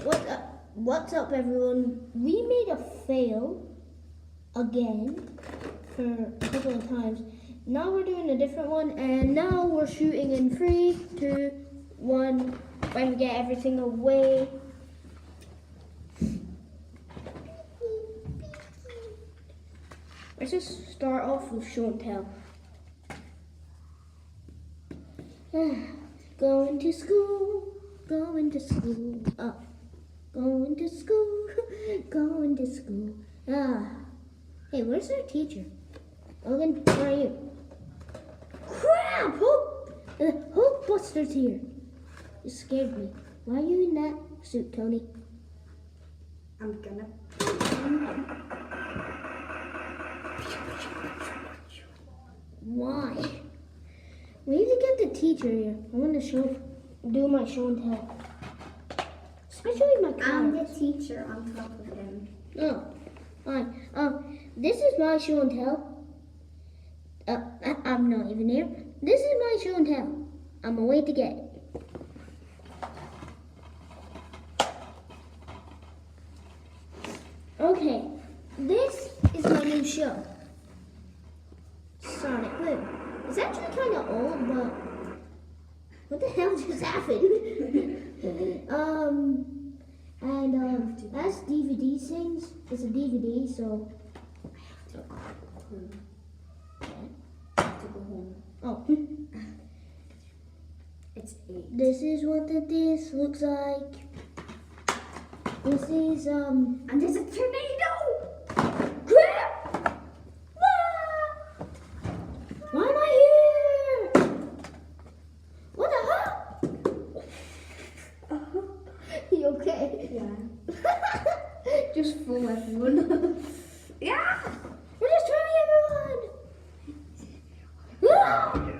What's up, everyone? We made a fail again for a couple of times. Now we're doing a different one, and now we're shooting in 3, 2, 1. When we get everything away. Let's just start off with show and tell. Going to school, going to school, going to school, going to school. Hey, where's our teacher? Logan, where are you? Crap! Hulkbuster's here. You scared me. Why are you in that suit, Tony? I'm gonna. Why? We need to get the teacher here. I want to do my show and tell. Especially my cards. I'm the teacher on top of him. Oh, fine. This is my show and tell. I'm not even here. This is my show and tell. I'm on my way to get it. Okay, this is my new show. Sonic Boom. It's actually kind of old, but what the hell just happened? As DVD things, it's a DVD, so I have to go home. oh. It's 8. This is what the disc looks like. This is And there's a tornado! crap! Ah! Why am I here? What the hell? You okay? Yeah. Just fool everyone. Yeah! We're just trying everyone. Ah!